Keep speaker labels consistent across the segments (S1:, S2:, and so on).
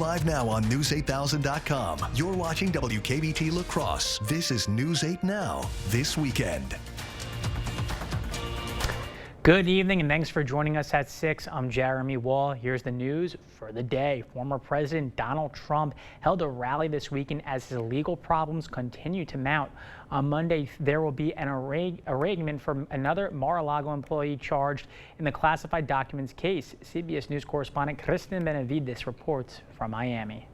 S1: live now on News8000.com. You're watching WKBT La Crosse. This is News 8 Now, this weekend.
S2: Good evening and thanks for joining us at 6. I'm Jeremy Wall. Here's the news for the day. Former President Donald Trump held a rally this weekend as his legal problems continue to mount. On Monday, there will be an arraignment for another Mar-a-Lago employee charged in the classified documents case. CBS News correspondent Kristen Benavides reports from Miami.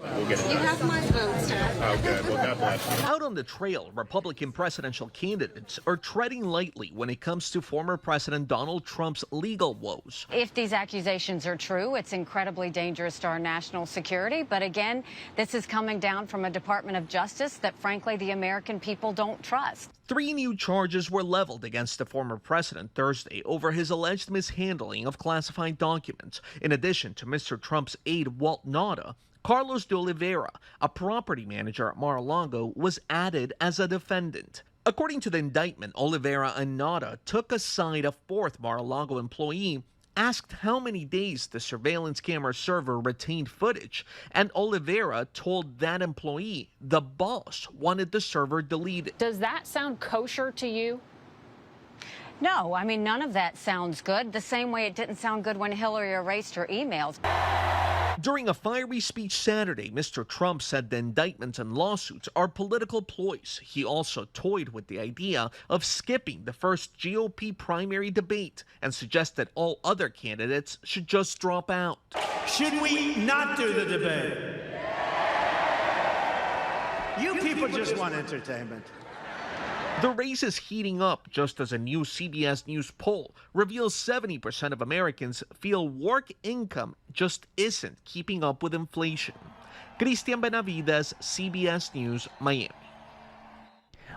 S3: We'll get it. You have my vote, sir.
S4: Oh, good. Well, God bless you. Out on the trail, Republican presidential candidates are treading lightly when it comes to former President Donald Trump's legal woes.
S5: If these accusations are true, it's incredibly dangerous to our national security. But again, this is coming down from a Department of Justice that, frankly, the American people don't trust.
S4: 3 new charges were leveled against the former president Thursday over his alleged mishandling of classified documents. In addition to Mr. Trump's aide, Walt Nauta, Carlos de Oliveira, a property manager at Mar-a-Lago, was added as a defendant. According to the indictment, Oliveira and Nauta took aside a 4th Mar-a-Lago employee, asked how many days the surveillance camera server retained footage, and Oliveira told that employee the boss wanted the server deleted.
S6: Does that sound kosher to you?
S5: No, I mean, none of that sounds good. The same way it didn't sound good when Hillary erased her emails.
S4: During a fiery speech Saturday, Mr. Trump said the indictments and lawsuits are political ploys. He also toyed with the idea of skipping the first GOP primary debate and suggested all other candidates should just drop out.
S7: Should we not do the debate? You people just want entertainment.
S4: The race is heating up just as a new CBS News poll reveals 70% of Americans feel work income just isn't keeping up with inflation. Christian Benavides, CBS News, Miami.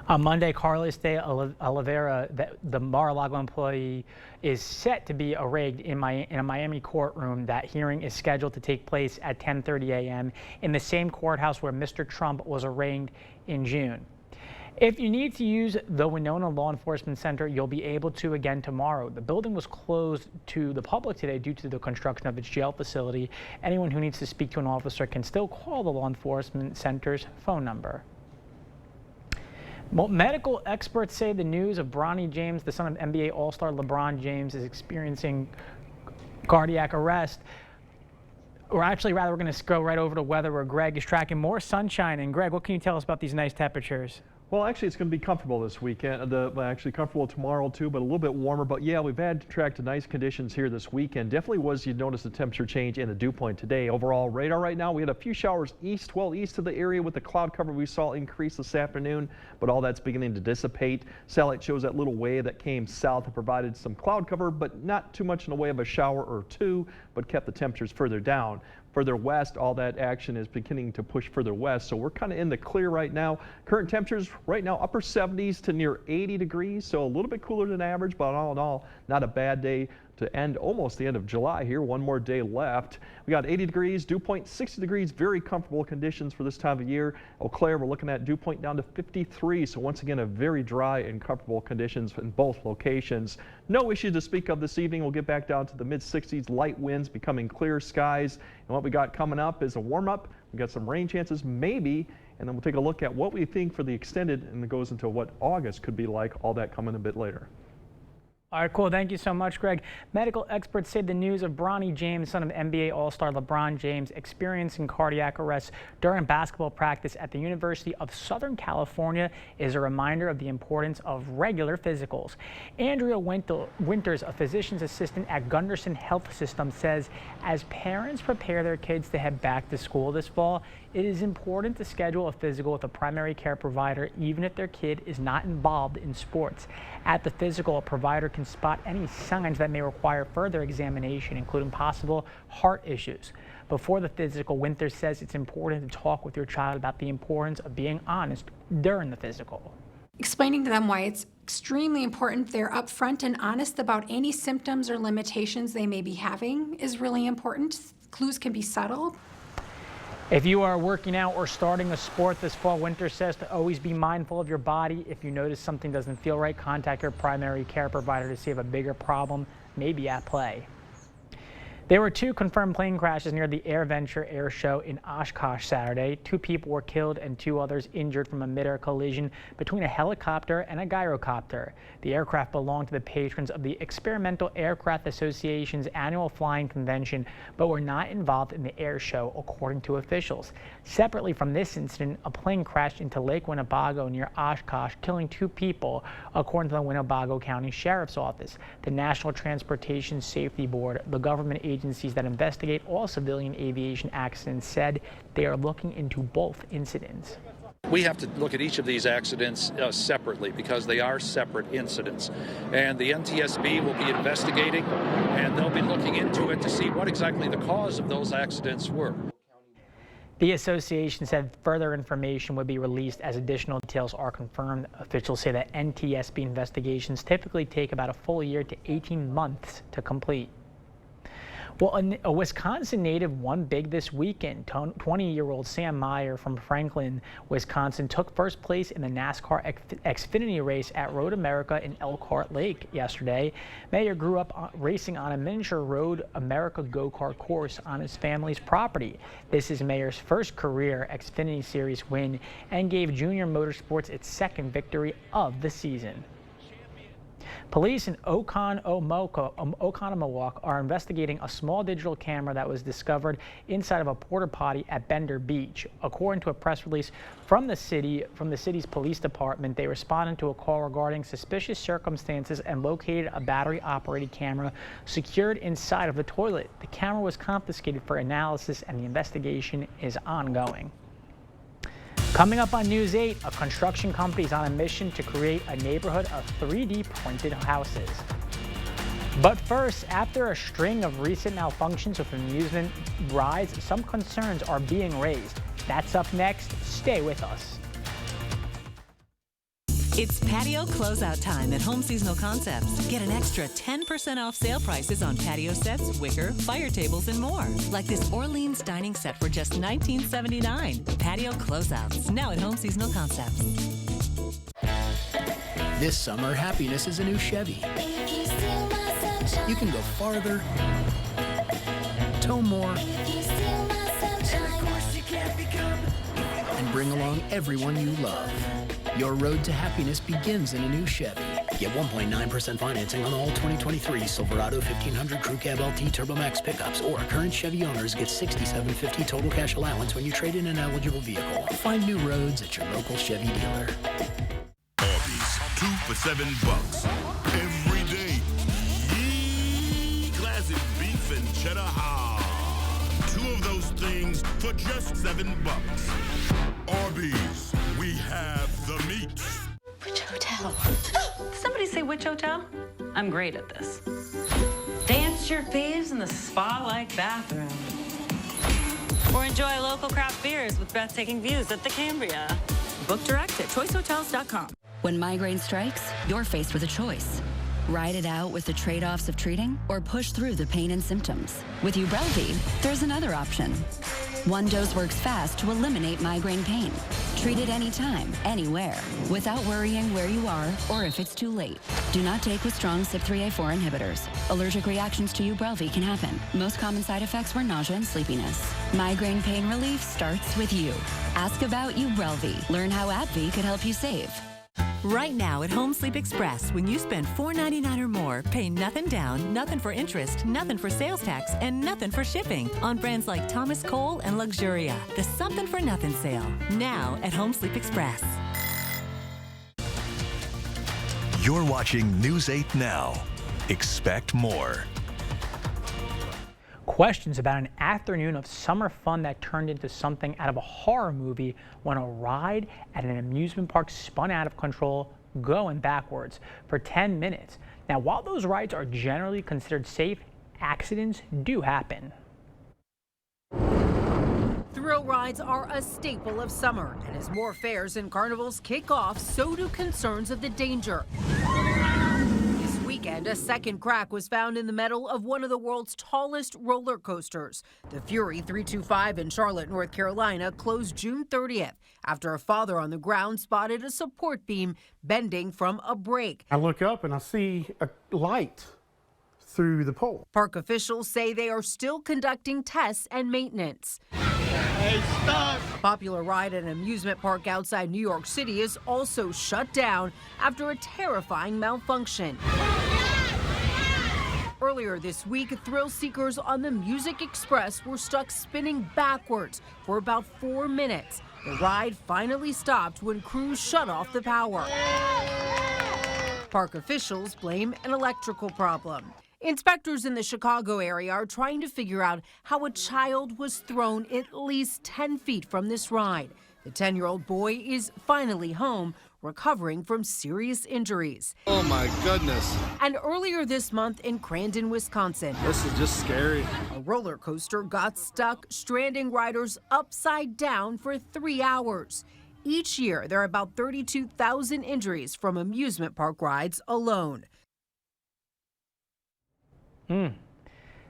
S2: On Monday, Carlos de Oliveira, the Mar-a-Lago employee, is set to be arraigned in a Miami courtroom. That hearing is scheduled to take place at 10:30 a.m. in the same courthouse where Mr. Trump was arraigned in June. If you need to use the Winona Law Enforcement Center, you'll be able to again tomorrow. The building was closed to the public today due to the construction of its jail facility. Anyone who needs to speak to an officer can still call the Law Enforcement Center's phone number. Well, medical experts say the news of Bronny James, the son of NBA All-Star LeBron James, is experiencing cardiac arrest. Or actually, rather, we're going to go right over to weather where Greg is tracking more sunshine. And Greg, what can you tell us about these nice temperatures?
S8: Well, actually, it's going to be comfortable this weekend. Actually comfortable tomorrow, too, but a little bit warmer. But, yeah, we've had tracked nice conditions here this weekend. Definitely was, you'd notice the temperature change in the dew point today. Overall radar right now, we had a few showers east of the area with the cloud cover we saw increase this afternoon, but all that's beginning to dissipate. Satellite shows that little wave that came south and provided some cloud cover, but not too much in the way of a shower or two, but kept the temperatures further down. Further west, all that action is beginning to push further west, so we're kind of in the clear right now. Current temperatures right now upper 70s to near 80 degrees, so a little bit cooler than average, but all in all, not a bad day to end almost the end of July here. One more day left. We got 80 degrees, dew point 60 degrees, very comfortable conditions for this time of year. Eau Claire, we're looking at dew point down to 53, so once again, a very dry and comfortable conditions in both locations. No issues to speak of this evening. We'll get back down to the mid-60s, light winds becoming clear skies. And what we got coming up is a warm-up. We got some rain chances, maybe, and then we'll take a look at what we think for the extended, and it goes into what August could be like, all that coming a bit later.
S2: All right, cool. Thank you so much, Greg. Medical experts say the news of Bronny James, son of NBA All-Star LeBron James, experiencing cardiac arrest during basketball practice at the University of Southern California is a reminder of the importance of regular physicals. Andrea Winters, a physician's assistant at Gunderson Health System, says as parents prepare their kids to head back to school this fall, it is important to schedule a physical with a primary care provider, even if their kid is not involved in sports. At the physical, a provider can spot any signs that may require further examination, including possible heart issues. Before the physical, Winters says it's important to talk with your child about the importance of being honest during the physical.
S9: Explaining to them why it's extremely important they're upfront and honest about any symptoms or limitations they may be having is really important. Clues can be subtle.
S2: If you are working out or starting a sport this fall, Winters says to always be mindful of your body. If you notice something doesn't feel right, contact your primary care provider to see if a bigger problem may be at play. There were 2 confirmed plane crashes near the AirVenture Air Show in Oshkosh Saturday. 2 people were killed and 2 others injured from a mid-air collision between a helicopter and a gyrocopter. The aircraft belonged to the patrons of the Experimental Aircraft Association's annual flying convention, but were not involved in the air show, according to officials. Separately from this incident, a plane crashed into Lake Winnebago near Oshkosh, killing 2 people, according to the Winnebago County Sheriff's Office. The National Transportation Safety Board, the government agencies that investigate all civilian aviation accidents, said they are looking into both incidents.
S10: We have to look at each of these accidents separately because they are separate incidents. And the NTSB will be investigating, and they'll be looking into it to see what exactly the cause of those accidents were.
S2: The association said further information would be released as additional details are confirmed. Officials say that NTSB investigations typically take about a full year to 18 months to complete. Well, a Wisconsin native won big this weekend. 20-year-old Sam Meyer from Franklin, Wisconsin, took first place in the NASCAR Xfinity race at Road America in Elkhart Lake yesterday. Meyer grew up racing on a miniature Road America go-kart course on his family's property. This is Meyer's first career Xfinity Series win and gave Junior Motorsports its second victory of the season. Police in Oconomowoc are investigating a small digital camera that was discovered inside of a porta potty at Bender Beach. According to a press release from the city's police department, they responded to a call regarding suspicious circumstances and located a battery-operated camera secured inside of the toilet. The camera was confiscated for analysis, and the investigation is ongoing. Coming up on News 8, a construction company is on a mission to create a neighborhood of 3D printed houses. But first, after a string of recent malfunctions with amusement rides, some concerns are being raised. That's up next. Stay with us.
S11: It's patio closeout time at Home Seasonal Concepts. Get an extra 10% off sale prices on patio sets, wicker, fire tables, and more. Like this Orleans dining set for just $19.79. Patio closeouts, now at Home Seasonal Concepts.
S12: This summer, happiness is a new Chevy. You can go farther, tow more, and bring along everyone you love. Your road to happiness begins in a new Chevy. Get 1.9% financing on all 2023 Silverado 1500 Crew Cab LT Turbo Max pickups, or current Chevy owners get $6,750 total cash allowance when you trade in an eligible vehicle. Find new roads at your local Chevy dealer.
S13: Arby's, 2 for $7 every day. Yee! Classic beef and cheddar hard. 2 of those things for just $7. Arby's, we have the meat.
S14: Which hotel? Somebody say which hotel? I'm great at this. Dance your faves in the spa-like bathroom. Or enjoy local craft beers with breathtaking views at the Cambria. Book direct at choicehotels.com.
S15: When migraine strikes, you're faced with a choice. Ride it out with the trade-offs of treating, or push through the pain and symptoms. With Ubrelvy, there's another option. One dose works fast to eliminate migraine pain. Treat it anytime, anywhere, without worrying where you are or if it's too late. Do not take with strong CYP3A4 inhibitors. Allergic reactions to Ubrelvy can happen. Most common side effects were nausea and sleepiness. Migraine pain relief starts with you. Ask about Ubrelvy. Learn how AbbVie could help you save.
S11: Right now at Home Sleep Express, when you spend $4.99 or more, pay nothing down, nothing for interest, nothing for sales tax, and nothing for shipping on brands like Thomas Cole and Luxuria. The Something for Nothing sale, now at Home Sleep Express.
S1: You're watching News 8 Now. Expect more.
S2: Questions about an afternoon of summer fun that turned into something out of a horror movie when a ride at an amusement park spun out of control, going backwards for 10 minutes. Now, while those rides are generally considered safe, accidents do happen.
S16: Thrill rides are a staple of summer, and as more fairs and carnivals kick off, so do concerns of the danger. Weekend, a second crack was found in the metal of one of the world's tallest roller coasters. The Fury 325 in Charlotte, North Carolina, closed June 30th after a father on the ground spotted a support beam bending from a brake.
S17: I look up and I see a light through the pole.
S16: Park officials say they are still conducting tests and maintenance.
S7: Hey, stop!
S16: Popular ride at an amusement park outside New York City is also shut down after a terrifying malfunction. Earlier this week, thrill seekers on the Music Express were stuck spinning backwards for about 4 minutes. The ride finally stopped when crews shut off the power. Park officials blame an electrical problem. Inspectors in the Chicago area are trying to figure out how a child was thrown at least 10 feet from this ride. The 10-year-old boy is finally home, recovering from serious injuries.
S18: Oh my goodness.
S16: And earlier this month in Crandon, Wisconsin,
S18: This is just scary.
S16: a roller coaster got stuck, stranding riders upside down for 3 hours. Each year, there are about 32,000 injuries from amusement park rides alone.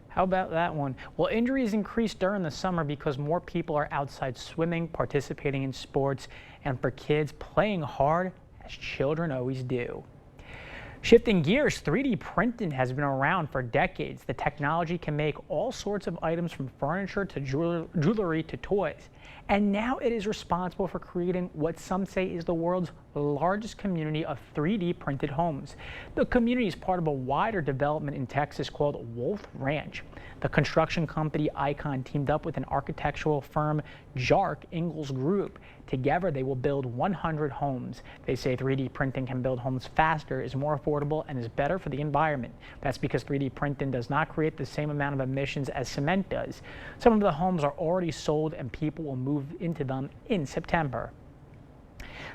S2: How about that one? Well, injuries increase during the summer because more people are outside swimming, participating in sports, and for kids playing hard, as children always do. Shifting gears, 3D printing has been around for decades. The technology can make all sorts of items from furniture to jewelry to toys. And now it is responsible for creating what some say is the world's largest community of 3D printed homes. The community is part of a wider development in Texas called Wolf Ranch. The construction company Icon teamed up with an architectural firm, Jark Ingalls Group. Together, they will build 100 homes. They say 3D printing can build homes faster, is more affordable, and is better for the environment. That's because 3D printing does not create the same amount of emissions as cement does. Some of the homes are already sold, and people will move into them in September.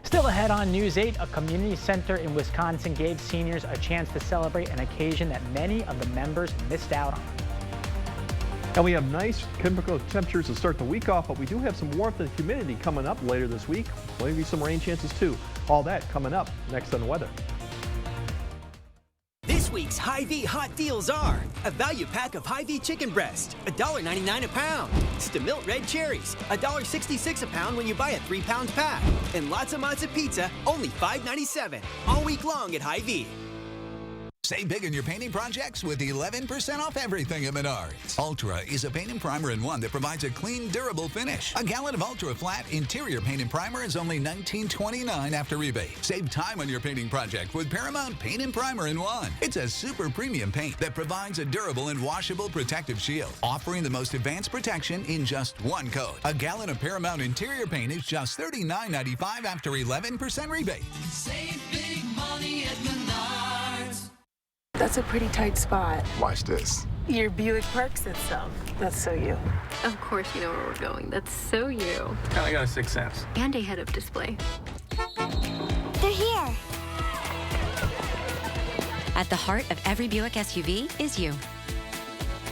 S2: Still ahead on News 8, a community center in Wisconsin gave seniors a chance to celebrate an occasion that many of the members missed out on.
S8: And we have nice chemical temperatures to start the week off, but we do have some warmth and humidity coming up later this week. Maybe some rain chances too. All that coming up next on the weather.
S19: This week's Hy-Vee hot deals are a value pack of Hy-Vee chicken breast, $1.99 a pound. Stamilt red cherries, $1.66 a pound when you buy a 3-pound pack. And lots of Mazza pizza, only $5.97. All week long at Hy-Vee.
S20: Save big on your painting projects with 11% off everything at Menards. Ultra is a paint and primer in one that provides a clean, durable finish. A gallon of Ultra Flat interior paint and primer is only $19.29 after rebate. Save time on your painting project with Paramount Paint and Primer in one. It's a super premium paint that provides a durable and washable protective shield, offering the most advanced protection in just one coat. A gallon of Paramount interior paint is just $39.95 after 11% rebate.
S21: Save big money at Menards.
S22: That's a pretty tight spot.
S23: Watch this.
S22: Your Buick parks itself. That's so you.
S3: Of course you know where we're going. That's so you.
S23: I got a 6th sense.
S3: And a head-up display.
S24: They're here. At the heart of every Buick SUV is you.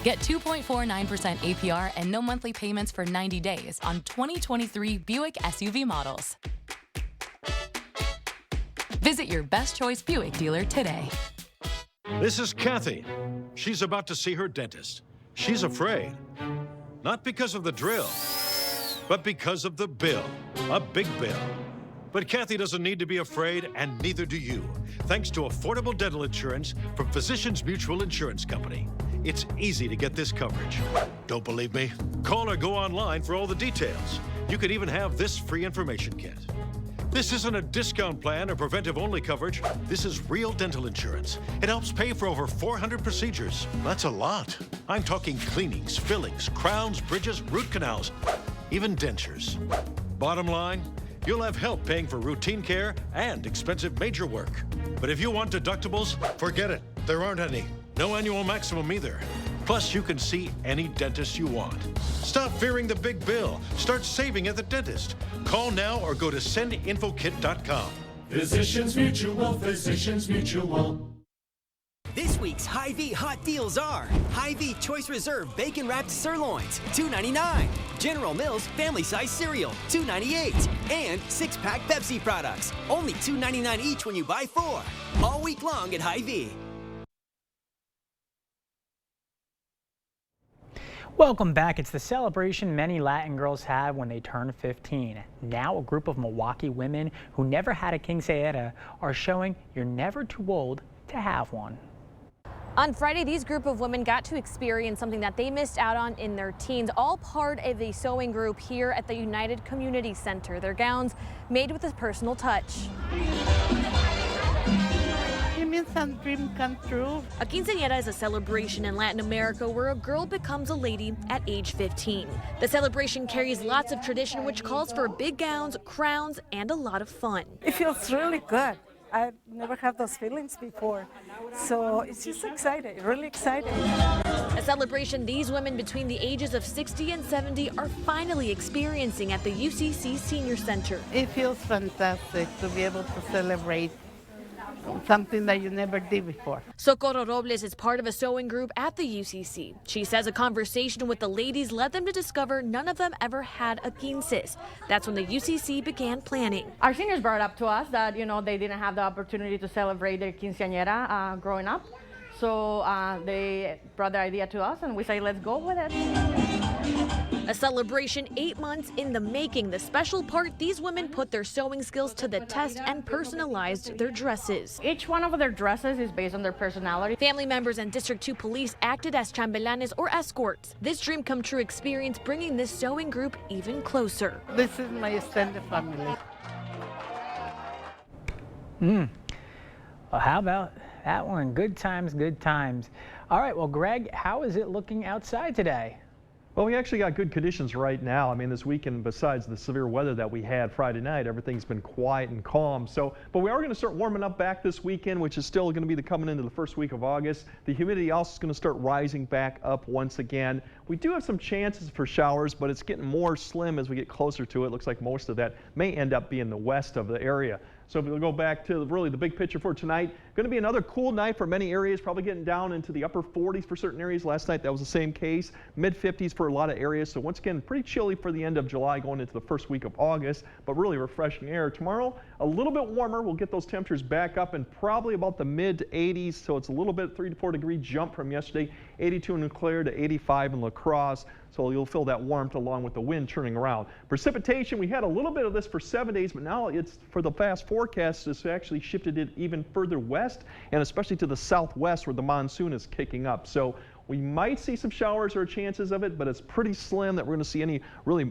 S25: Get 2.49% APR and no monthly payments for 90 days on 2023 Buick SUV models. Visit your Best Choice Buick dealer today.
S26: This is Kathy. She's about to see her dentist. She's afraid. Not because of the drill, but because of the bill. A big bill. But Kathy doesn't need to be afraid, and neither do you. Thanks to affordable dental insurance from Physicians Mutual Insurance Company. It's easy to get this coverage. Don't believe me? Call or go online for all the details. You could even have this free information kit. This isn't a discount plan or preventive-only coverage. This is real dental insurance. It helps pay for over 400 procedures. That's a lot. I'm talking cleanings, fillings, crowns, bridges, root canals, even dentures. Bottom line, you'll have help paying for routine care and expensive major work. But if you want deductibles, forget it. There aren't any. No annual maximum either. Plus, you can see any dentist you want. Stop fearing the big bill. Start saving at the dentist. Call now or go to sendinfokit.com.
S21: Physicians Mutual, Physicians Mutual.
S19: This week's Hy-Vee hot deals are Hy-Vee Choice Reserve Bacon Wrapped Sirloins, $2.99. General Mills Family Size Cereal, $2.98. And 6-pack Pepsi products, only $2.99 each when you buy 4. All week long at Hy-Vee.
S2: Welcome back. It's the celebration many Latin girls have when they turn 15. Now a group of Milwaukee women who never had a quinceañera are showing you're never too old to have one.
S4: On Friday, these group of women got to experience something that they missed out on in their teens, all part of a sewing group here at the United Community Center. Their gowns made with a personal touch.
S22: It means some dream come true.
S4: A quinceañera is a celebration in Latin America where a girl becomes a lady at age 15. The celebration carries lots of tradition, which calls for big gowns, crowns, and a lot of fun.
S22: It feels really good. I've never had those feelings before. So it's just exciting, really exciting.
S4: A celebration these women between the ages of 60 and 70 are finally experiencing at the UCC Senior Center.
S22: It feels fantastic to be able to celebrate something that you never did before.
S4: Socorro Robles is part of a sewing group at the UCC. She says a conversation with the ladies led them to discover none of them ever had a quinces. That's when the UCC began planning.
S5: Our seniors brought up to us that, they didn't have the opportunity to celebrate their quinceañera growing up. So they brought the idea to us and we say, let's go with it.
S4: A celebration 8 months in the making. The special part, these women put their sewing skills to the test and personalized their dresses.
S5: Each one of their dresses is based on their personality.
S4: Family members and District 2 police acted as chambelanes or escorts. This dream come true experience bringing this sewing group even closer.
S22: This is my extended family.
S2: Well, how about that one? Good times, good times. All right, well, Greg, how is it looking outside today?
S8: Well, we actually got good conditions right now. I mean, this weekend, besides the severe weather that we had Friday night, everything's been quiet and calm. But we are going to start warming up back this weekend, which is still going to be coming into the first week of August. The humidity also is going to start rising back up once again. We do have some chances for showers, but it's getting more slim as we get closer to it. Looks like most of that may end up being the west of the area. So if we'll go back to really the big picture for tonight, going to be another cool night for many areas, probably getting down into the upper 40s for certain areas. Last night that was the same case, mid 50s for a lot of areas. So once again, pretty chilly for the end of July going into the first week of August, but really refreshing air. Tomorrow, a little bit warmer. We'll get those temperatures back up and probably about the mid 80s. So it's a little bit 3 to 4 degree jump from yesterday, 82 in Eau Claire to 85 in La Crosse. So you'll feel that warmth along with the wind turning around. Precipitation, we had a little bit of this for 7 days, but now it's for the fast forecast, it's actually shifted it even further west and especially to the southwest where the monsoon is kicking up. So we might see some showers or chances of it, but it's pretty slim that we're going to see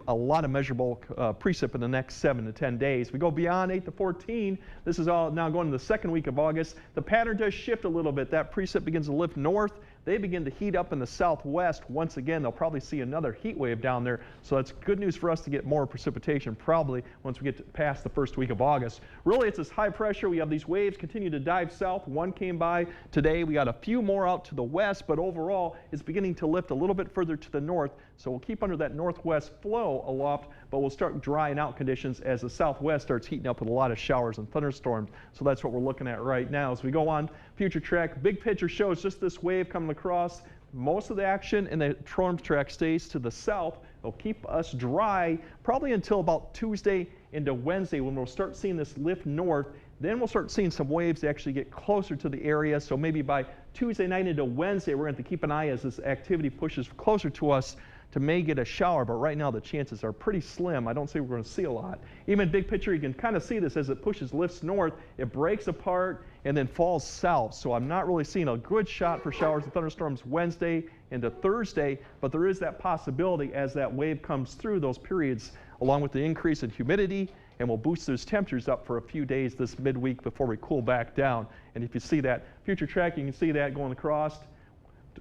S8: a lot of measurable precip in the next 7 to 10 days. We go beyond 8 to 14. This is all now going to the second week of August. The pattern does shift a little bit. That precip begins to lift north. They begin to heat up in the southwest. Once again, they'll probably see another heat wave down there. So that's good news for us to get more precipitation probably once we get past the first week of August. Really, it's this high pressure. We have these waves continue to dive south. One came by today. We got a few more out to the west, but overall, it's beginning to lift a little bit further to the north. So we'll keep under that northwest flow aloft, but we'll start drying out conditions as the southwest starts heating up with a lot of showers and thunderstorms. So that's what we're looking at right now. As we go on, future track, big picture shows just this wave coming across. Most of the action in the storm track stays to the south. It'll keep us dry probably until about Tuesday into Wednesday when we'll start seeing this lift north. Then we'll start seeing some waves actually get closer to the area. So maybe by Tuesday night into Wednesday, we're going to have to keep an eye as this activity pushes closer to us to may get a shower, but right now the chances are pretty slim. I don't say we're going to see a lot. Even big picture, you can kind of see this as it lifts north, it breaks apart and then falls south. So I'm not really seeing a good shot for showers and thunderstorms Wednesday into Thursday, but there is that possibility as that wave comes through those periods along with the increase in humidity, and we'll boost those temperatures up for a few days this midweek before we cool back down. And if you see that future track, you can see that going across.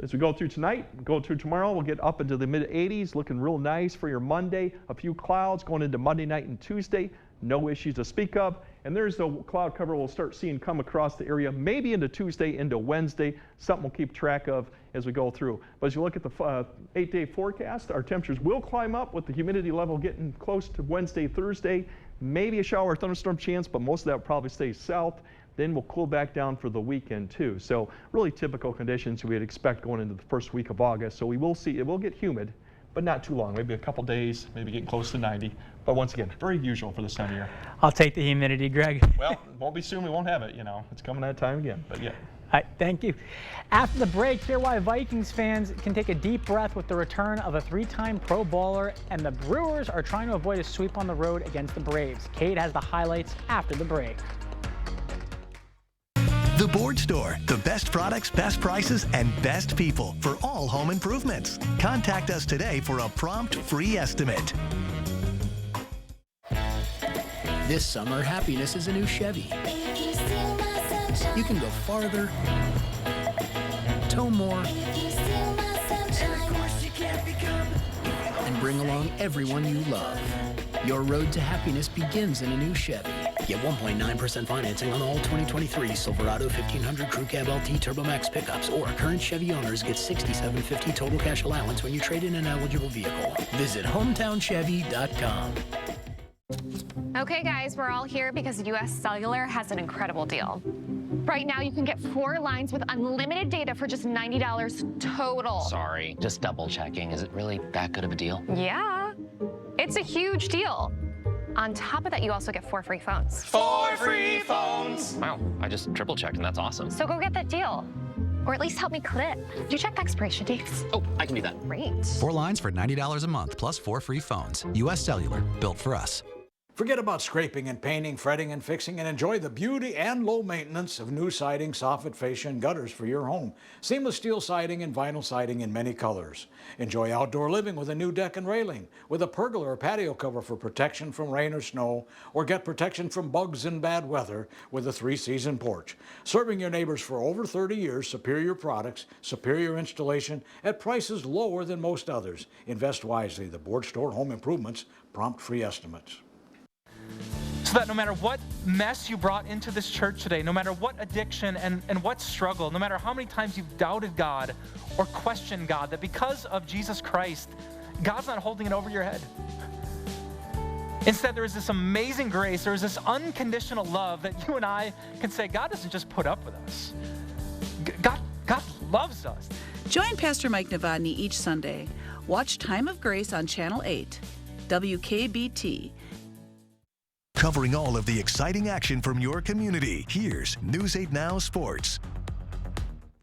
S8: As we go through tonight, go through tomorrow, we'll get up into the mid 80s, looking real nice for your Monday. A few clouds going into Monday night and Tuesday. No issues to speak of. And there's the cloud cover we'll start seeing come across the area, maybe into Tuesday, into Wednesday. Something we'll keep track of as we go through. But as you look at the 8-day forecast, our temperatures will climb up with the humidity level getting close to Wednesday, Thursday. Maybe a shower or thunderstorm chance, but most of that will probably stay south. Then we'll cool back down for the weekend too. So really typical conditions we'd expect going into the first week of August. So we will see, it will get humid, but not too long. Maybe a couple days, maybe getting close to 90. But once again, very usual for this time of year.
S2: I'll take the humidity, Greg.
S8: Well, won't be soon, we won't have it, It's coming that time again, but yeah.
S2: All right, thank you. After the break, hear why Vikings fans can take a deep breath with the return of a 3-time Pro Bowler, and the Brewers are trying to avoid a sweep on the road against the Braves. Kate has the highlights after the break.
S1: The Board Store, the best products, best prices, and best people for all home improvements. Contact us today for a prompt free estimate.
S6: This summer, happiness is a new Chevy. You can go farther, tow more, and bring along everyone you love. Your road to happiness begins in a new Chevy. Get 1.9% financing on all 2023 Silverado 1500 Crew Cab LT Turbo Max pickups, or current Chevy owners get $6,750 total cash allowance when you trade in an eligible vehicle. Visit HometownChevy.com.
S9: Okay, guys, we're all here because US Cellular has an incredible deal. Right now, you can get 4 lines with unlimited data for just $90 total.
S10: Sorry, just double checking. Is it really that good of a deal?
S9: Yeah, it's a huge deal. On top of that, you also get 4 free phones.
S10: 4 free phones! Wow, I just triple checked and that's awesome.
S9: So go get that deal. Or at least help me clip. Do you check the expiration dates?
S10: Oh, I can do that.
S9: Great.
S12: 4 lines for $90 a month, plus 4 free phones. US Cellular, built for us.
S13: Forget about scraping and painting, fretting and fixing, and enjoy the beauty and low maintenance of new siding, soffit, fascia, and gutters for your home. Seamless steel siding and vinyl siding in many colors. Enjoy outdoor living with a new deck and railing, with a pergola or patio cover for protection from rain or snow, or get protection from bugs and bad weather with a 3-season porch. Serving your neighbors for over 30 years, superior products, superior installation, at prices lower than most others. Invest wisely. The Board Store Home Improvements, prompt free estimates.
S17: So that no matter what mess you brought into this church today, no matter what addiction and what struggle, no matter how many times you've doubted God or questioned God, that because of Jesus Christ, God's not holding it over your head. Instead, there is this amazing grace, there is this unconditional love that you and I can say, God doesn't just put up with us. God loves us.
S27: Join Pastor Mike Novotny each Sunday. Watch Time of Grace on Channel 8, WKBT.
S1: Covering all of the exciting action from your community, here's News 8 Now Sports.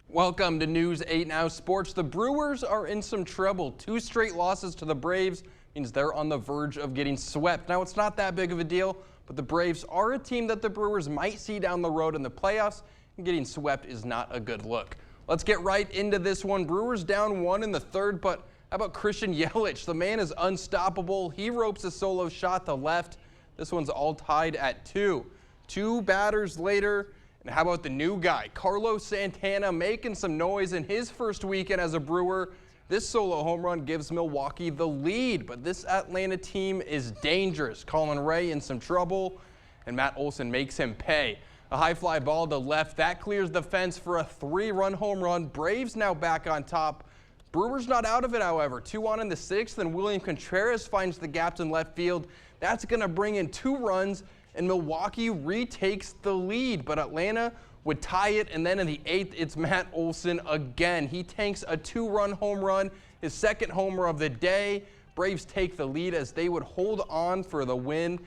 S28: Welcome to News 8 Now Sports. The Brewers are in some trouble. 2 straight losses to the Braves means they're on the verge of getting swept. Now, it's not that big of a deal, but the Braves are a team that the Brewers might see down the road in the playoffs, and getting swept is not a good look. Let's get right into this one. Brewers down 1 in the 3rd, but how about Christian Yelich? The man is unstoppable. He ropes a solo shot to left. This one's all tied at 2. 2 batters later, and how about the new guy, Carlos Santana, making some noise in his first weekend as a Brewer. This solo home run gives Milwaukee the lead, but this Atlanta team is dangerous. Colin Ray in some trouble, and Matt Olson makes him pay. A high fly ball to left, that clears the fence for a 3-run home run. Braves now back on top. Brewers not out of it, however. 2 on in the 6th, and William Contreras finds the gaps in left field. That's going to bring in 2 runs, and Milwaukee retakes the lead. But Atlanta would tie it, and then in the 8th, it's Matt Olson again. He tanks a 2-run home run, his 2nd homer of the day. Braves take the lead as they would hold on for the win.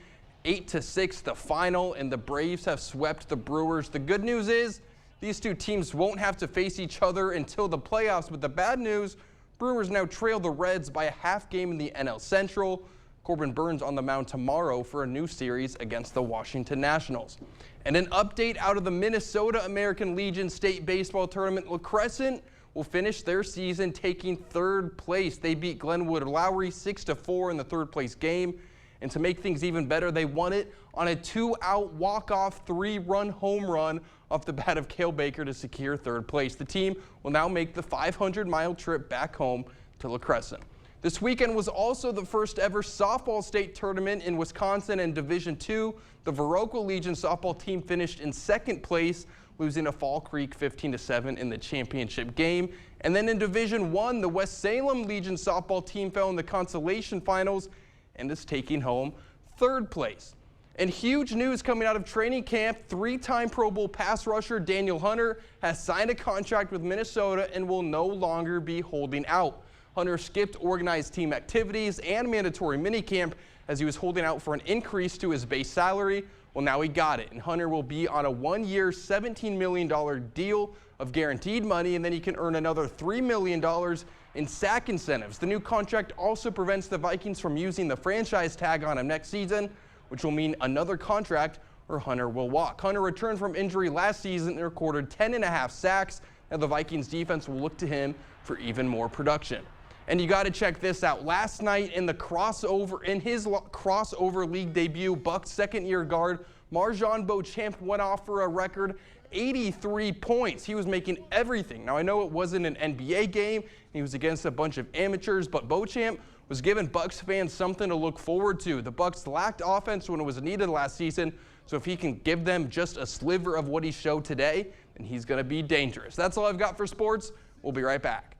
S28: 8-6 the final, and the Braves have swept the Brewers. The good news is these 2 teams won't have to face each other until the playoffs. But the bad news, Brewers now trail the Reds by a half game in the NL Central. Corbin Burns on the mound tomorrow for a new series against the Washington Nationals. And an update out of the Minnesota American Legion State Baseball Tournament. La Crescent will finish their season taking 3rd place. They beat Glenwood Lowry 6-4 in the 3rd place game. And to make things even better, they won it on a 2-out walk-off 3-run home run off the bat of Cale Baker to secure 3rd place. The team will now make the 500-mile trip back home to La Crescent. This weekend was also the first ever softball state tournament in Wisconsin in Division II. The Viroqua Legion softball team finished in 2nd place, losing to Fall Creek 15-7 in the championship game. And then in Division I, the West Salem Legion softball team fell in the consolation finals and is taking home 3rd place. And huge news coming out of training camp, 3-time Pro Bowl pass rusher Daniel Hunter has signed a contract with Minnesota and will no longer be holding out. Hunter skipped organized team activities and mandatory minicamp as he was holding out for an increase to his base salary. Well, now he got it, and Hunter will be on a 1-year, $17 million deal of guaranteed money, and then he can earn another $3 million in SAC incentives. The new contract also prevents the Vikings from using the franchise tag on him next season, which will mean another contract or Hunter will walk. Hunter returned from injury last season and recorded 10.5 sacks. Now the Vikings defense will look to him for even more production. And you got to check this out. Last night in his crossover league debut, Bucs second-year guard Marjon Beauchamp went off for a record 83 points. He was making everything. Now I know it wasn't an NBA game. He was against a bunch of amateurs, but Beauchamp was giving Bucs fans something to look forward to. The Bucs lacked offense when it was needed last season, so if he can give them just a sliver of what he showed today, then he's going to be dangerous. That's all I've got for sports. We'll be right back.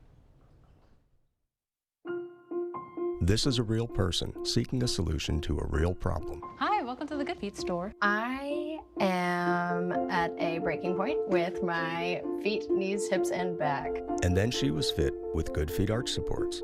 S7: This is a real person seeking a solution to a real problem.
S11: Hi, welcome to the Good Feet store. I am at a breaking point with my feet, knees, hips, and back.
S7: And then she was fit with Good Feet arch supports.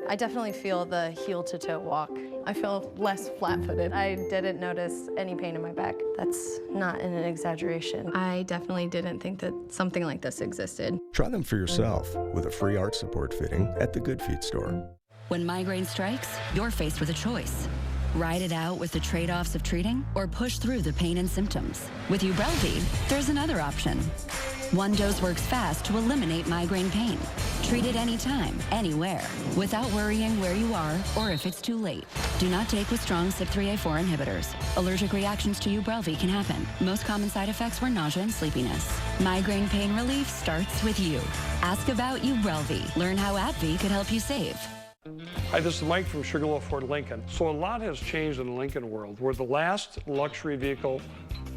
S11: I definitely feel the heel-to-toe walk. I feel less flat-footed. I didn't notice any pain in my back. That's not an exaggeration. I definitely didn't think that something like this existed.
S7: Try them for yourself with a free arch support fitting at the Good Feet store.
S14: When migraine strikes, you're faced with a choice. Ride it out with the trade-offs of treating, or push through the pain and symptoms. With Ubrelvy, there's another option. One dose works fast to eliminate migraine pain. Treat it anytime, anywhere, without worrying where you are or if it's too late. Do not take with strong CYP3A4 inhibitors. Allergic reactions to Ubrelvy can happen. Most common side effects were nausea and sleepiness. Migraine pain relief starts with you. Ask about Ubrelvy. Learn how AbbVie could help you save.
S15: Hi, this is Mike from Sugarloaf Ford Lincoln. So a lot has changed in the Lincoln world. We're the last luxury vehicle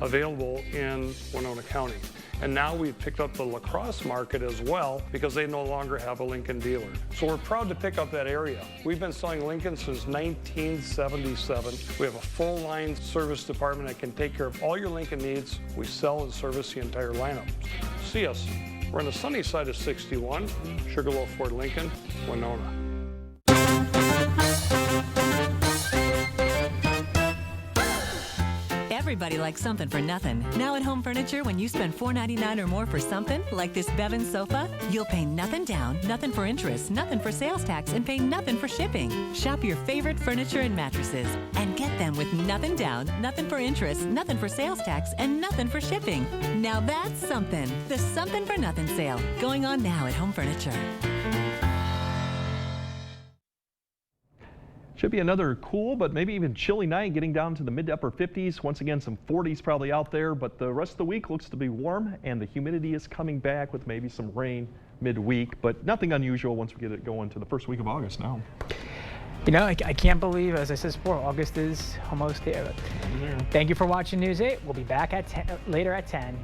S15: available in Winona County. And now we've picked up the La Crosse market as well because they no longer have a Lincoln dealer. So we're proud to pick up that area. We've been selling Lincoln since 1977. We have a full line service department that can take care of all your Lincoln needs. We sell and service the entire lineup. See us. We're on the sunny side of 61, Sugarloaf Ford Lincoln, Winona.
S16: Everybody likes something for nothing. Now at Home Furniture, when you spend $4.99 or more for something, like this Bevan sofa, you'll pay nothing down, nothing for interest, nothing for sales tax, and pay nothing for shipping. Shop your favorite furniture and mattresses and get them with nothing down, nothing for interest, nothing for sales tax, and nothing for shipping. Now that's something. The Something for Nothing sale, going on now at Home Furniture.
S8: Should be another cool, but maybe even chilly night, getting down to the mid to upper 50s. Once again, some 40s probably out there, but the rest of the week looks to be warm, and the humidity is coming back with maybe some rain midweek, but nothing unusual once we get it going to the first week of August now.
S2: You know, I can't believe, as I said before, August is almost here. Thank you for watching News 8. We'll be back at later at 10.